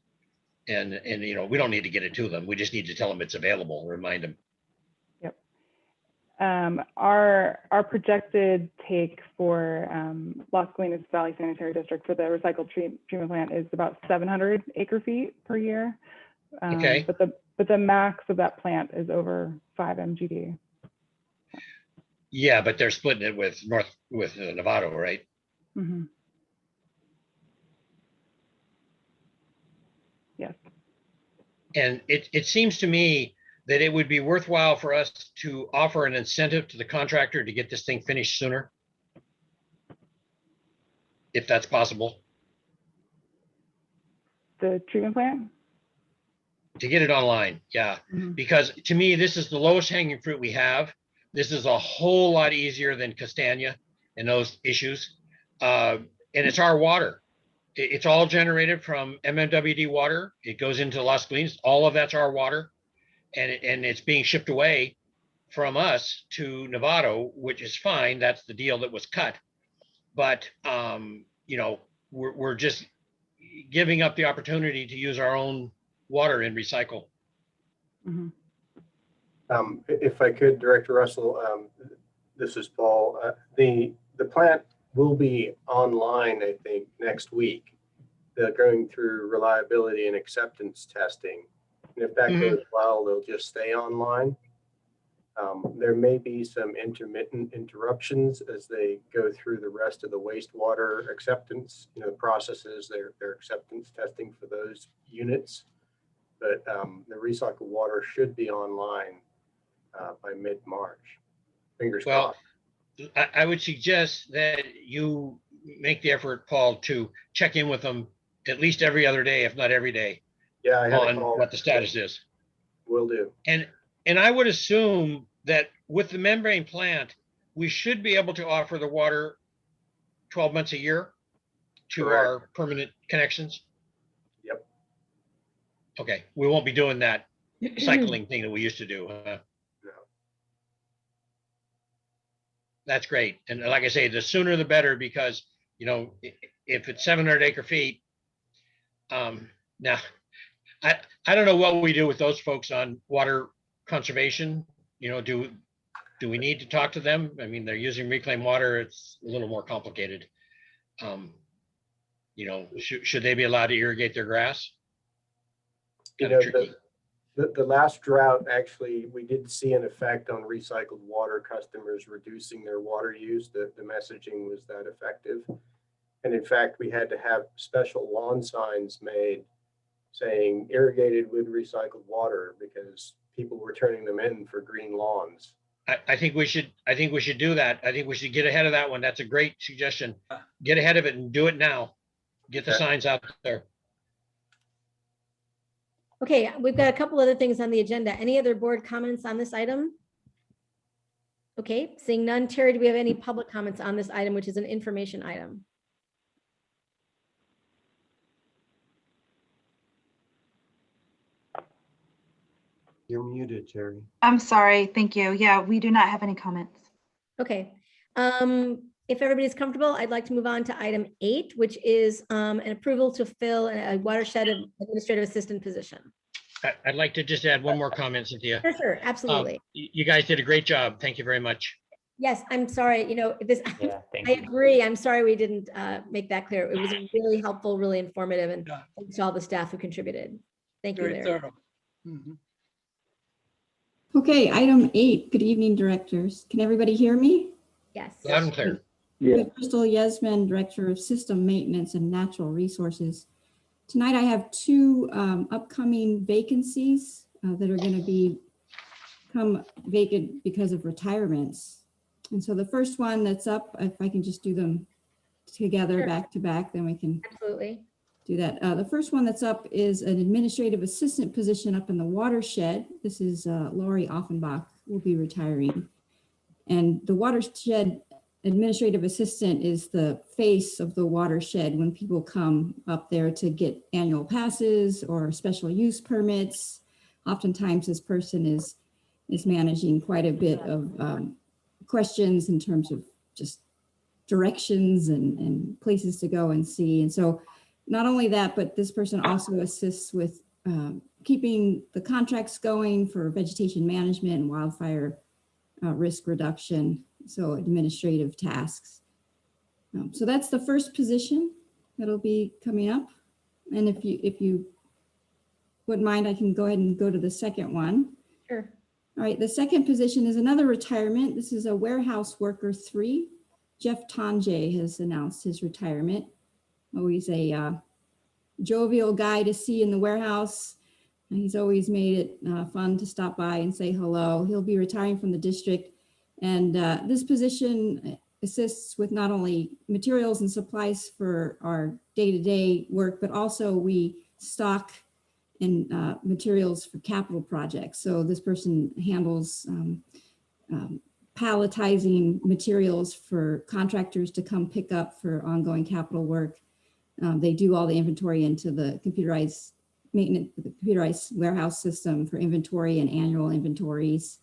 and we don't need to get it to them. We just need to tell them it's available. Remind them. Yep. Our projected take for Las Colinas Valley Sanitary District for the recycled treatment plant is about 700 acre feet per year. Okay. But the max of that plant is over 5 MGD. Yeah, but they're splitting it with Novato, right? Mm-hmm. Yes. And it seems to me that it would be worthwhile for us to offer an incentive to the contractor to get this thing finished sooner? If that's possible, The treatment plant? to get it online, yeah. Mhm. Because to me, this is the lowest hanging fruit we have. This is a whole lot easier than Castagna and those issues. And it's our water. It's all generated from MMWD water. It goes into Las Colinas. All of that's our water. And it's being shipped away from us to Novato, which is fine. That's the deal that was cut. But, you know, we're just giving up the opportunity to use our own water and recycle. Mhm. If I could, Director Russell, this is Paul. The plant will be online, I think, next week. They're going through reliability and acceptance testing. And if that goes well, they'll just stay online. There may be some intermittent interruptions as they go through the rest of the wastewater acceptance, you know, processes, their acceptance testing for those units. But the recycled water should be online by mid-March. Fingers Well, crossed. I would suggest that you make the effort, Paul, to check in with them at least every other day, if not every day, Yeah, I had a on call. what the status is. Will do. And I would assume that with the membrane plant, we should be able to offer the water 12 months a year to Correct. our permanent connections. Yep. Okay, we won't be doing that cycling thing that we used to do. No. That's great. And like I say, the sooner the better, because, you know, if it's 700 acre feet, now I don't know what we do with those folks on water conservation. You know, do we need to talk to them? I mean, they're using reclaimed water. It's a little more complicated. You know, should they be allowed to irrigate their grass? You Kind of know, tricky. the last drought, actually, we did see an effect on recycled water customers reducing their water use. The messaging was that effective. And in fact, we had to have special lawn signs made saying irrigated with recycled water because people were turning them in for green lawns. I think we should do that. I think we should get ahead of that one. That's a great suggestion. Get ahead of it and do it now. Get the Okay. signs out there. Okay, we've got a couple other things on the agenda. Any other board comments on this item? Okay, seeing none. Terry, do we have any public comments on this item, which is an information item? You're muted, Terry. I'm sorry. Thank you. Yeah, we do not have any comments. Okay. If everybody's comfortable, I'd like to move on to item 8, which is an approval to fill a watershed administrative assistant position. I'd like to just add one more comment, Cynthia. Sure, absolutely. You guys did a great job. Thank you very much. Yes, I'm sorry, you know, this, Yeah, thank I you. agree. I'm sorry we didn't make that clear. It was really helpful, really informative, and Yeah. thanks to all the staff who contributed. Thank you, Very Larry. thorough. Mhm. Okay, item 8, good evening, directors. Can everybody hear me? Yes. Loud and clear. Yeah. Good. Crystal Yesman, Director of System Maintenance and Natural Resources. Tonight I have 2 upcoming vacancies that are going to become vacant because of retirements. And so the first one that's up, if I can just do them together Sure. back to back, then we can Absolutely. do that. The first one that's up is an administrative assistant position up in the watershed. This is Lori Offenbach will be retiring. And the watershed administrative assistant is the face of the watershed when people come up there to get annual passes or special use permits. Oftentimes this person is managing quite a bit of questions in terms of just directions and places to go and see. And so not only that, but this person also assists with keeping the contracts going for vegetation management and wildfire risk reduction, so administrative tasks. So that's the first position that'll be coming up. And if you wouldn't mind, I can go ahead and go to the second one. Sure. All right, the second position is another retirement. This is a warehouse worker 3. Jeff Tonje has announced his retirement. Always a jovial guy to see in the warehouse. He's always made it fun to stop by and say hello. He'll be retiring from the district. And this position assists with not only materials and supplies for our day-to-day work, but also we stock and materials for capital projects. So this person handles palletizing materials for contractors to come pick up for ongoing capital work. They do all the inventory into the computerized maintenance, the computerized warehouse system for inventory and annual inventories.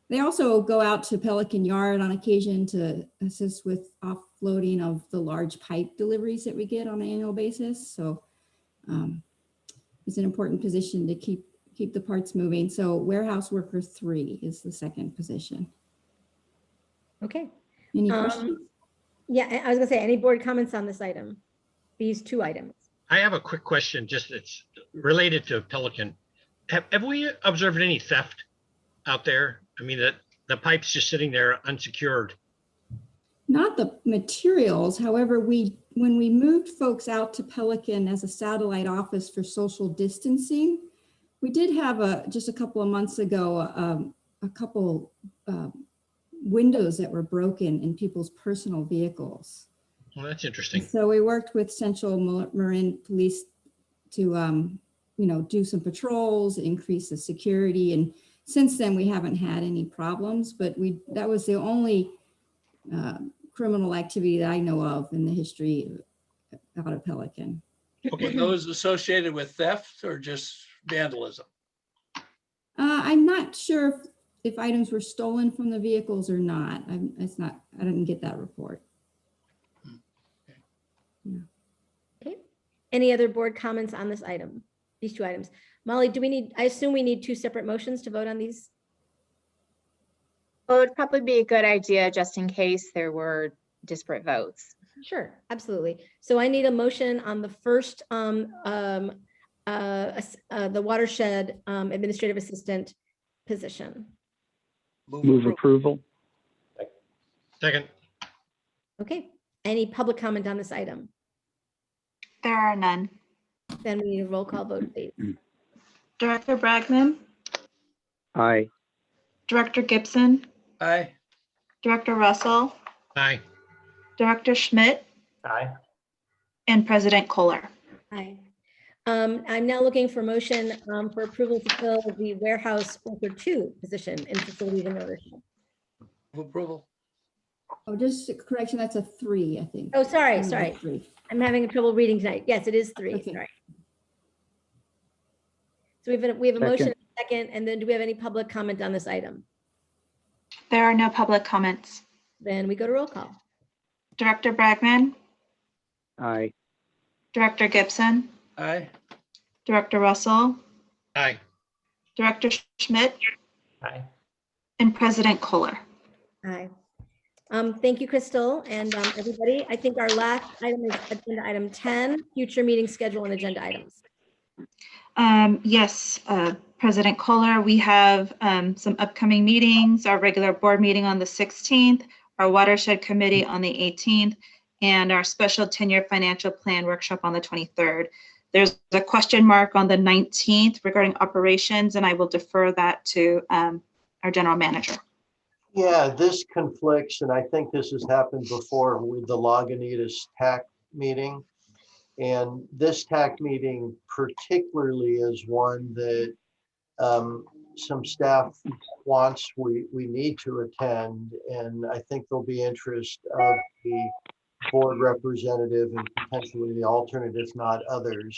They also go out to Pelican Yard on occasion to assist with offloading of the large pipe deliveries that we get on an annual basis. So it's an important position to keep the parts moving. So warehouse worker 3 is the second position. Okay. Any questions? Yeah, I was gonna say, any board comments on this item? These 2 items? I have a quick question, just it's related to Pelican. Have we observed any theft out there? I mean, that the pipe's just sitting there unsecured. Not the materials. However, when we moved folks out to Pelican as a satellite office for social distancing, we did have just a couple of months ago, a couple windows that were broken in people's personal vehicles. Well, that's interesting. So we worked with Central Marin Police to, do some patrols, increase the security. And since then, we haven't had any problems, but that was the only criminal activity that I know of in the history out of Pelican. Were those associated with theft or just vandalism? I'm not sure if items were stolen from the vehicles or not. I didn't get that report. Yeah. Okay. Any other board comments on this item? These 2 items? Molly, I assume we need 2 separate motions to vote on these? Well, it'd probably be a good idea just in case there were disparate votes. Sure, absolutely. So I need a motion on the first, the watershed administrative assistant position. Move approval. Second, Okay, any public comment on this item? There are none. Then we need a roll call vote, please. Director Bragman, Aye. Director Gibson, Aye. Director Russell, aye. Director Schmidt, Aye. and President Kohler. Aye. I'm now looking for motion for approval to fill the warehouse worker 2 position in facilities and ownership. Move approval. Oh, just a correction, that's a 3, I think. Oh, sorry. 3. I'm having trouble reading tonight. Yes, it is 3. Okay. Sorry. So we have a motion, Second. and a second, and then do we have any public comment on this item? There are no public comments. Then we go to roll call. Director Bragman, Aye. Director Gibson, Aye. Director Russell, Aye. Director Schmidt, Aye. and President Kohler. Aye. Thank you, Crystal, and everybody. I think our last item is agenda item 10, future meeting schedule and agenda items. Yes, President Kohler, we have some upcoming meetings, our regular board meeting on the 16th, our watershed committee on the 18th, and our special 10-year financial plan workshop on the 23rd. There's a question mark on the 19th regarding operations, and I will defer that to our general manager. Yeah, this conflicts, and I think this has happened before with the Lagunitas TAC meeting. And this TAC meeting particularly is one that some staff wants, we need to attend. And I think there'll be interest of the board representative and potentially the alternate, if not others.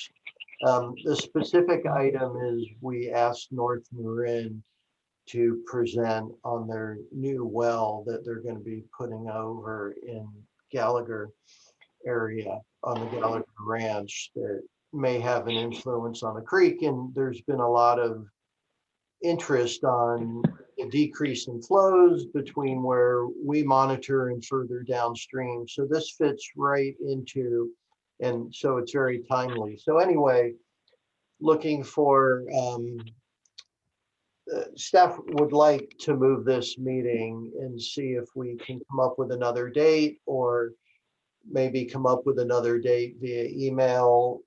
The specific item is we asked North Marin to present on their new well that they're going to be putting over in Gallagher area on the Gallagher Ranch that may have an influence on the creek. And there's been a lot of interest on a decrease in flows between where we monitor and further downstream. So this fits right into, and so it's very timely. So anyway, looking for, staff would like to move this meeting and see if we can come up with another date, or maybe come up with another date via email.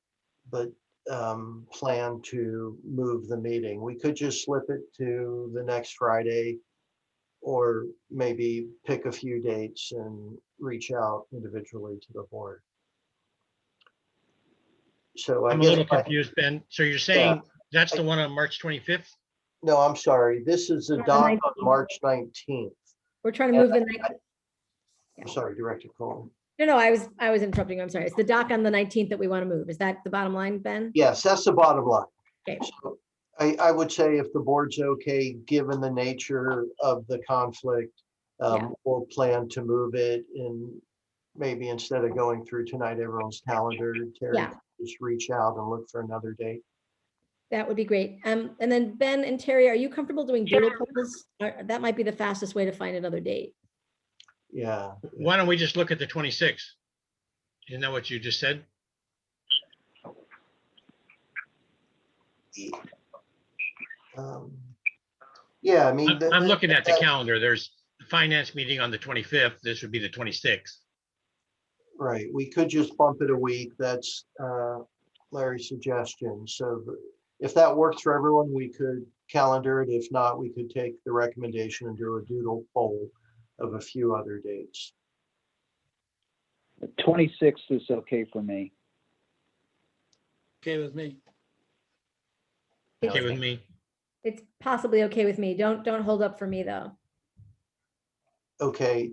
But plan to move the meeting. We could just slip it to the next Friday, or maybe pick a few dates and reach out individually to the board. So I I'm a guess, little confused, Ben. So you're saying that's the one on March 25th? no, I'm sorry. This is a The doc on 19th. March 19th. We're trying to move the night. I'm sorry, Director Cole. No, I was interrupting. I'm sorry. It's the doc on the 19th that we want to move. Is that the bottom line, Ben? Yes, that's the bottom line. Okay. So I would say if the board's okay, given the nature of the conflict, Yeah. we'll plan to move it, and maybe instead of going through tonight, everyone's calendar, Terry, Yeah. just reach out and look for another date. That would be great. And then Ben and Terry, are you comfortable doing doodle polls? That might be the fastest way to find another date. Yeah. Why don't we just look at the 26th? Isn't that what you just said? Yeah, I mean. I'm looking at the calendar. There's the finance meeting on the 25th. This would be the 26th. Right, we could just bump it a week. That's Larry's suggestion. So if that works for everyone, we could calendar it. If not, we could take the recommendation and do a doodle poll of a few other dates. The 26th is okay for me. Okay with me. Okay with me. It's possibly okay with me. Don't hold up for me though. Okay,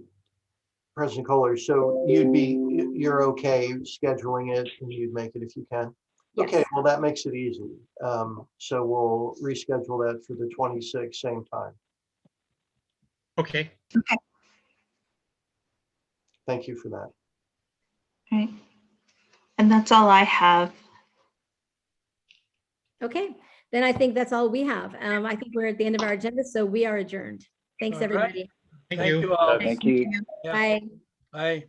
President Kohler, so you're okay scheduling it and you'd make it if you can? Yes. Okay, well, that makes it easy. So we'll reschedule that for the 26th, same time. Okay. Thank you for that. Right. And that's all I have. Okay, then I think that's all we have. I think we're at the end of our agenda, so we are adjourned. Thanks, All right. everybody. Thank you. all. Thank you. Yeah. Bye. Bye.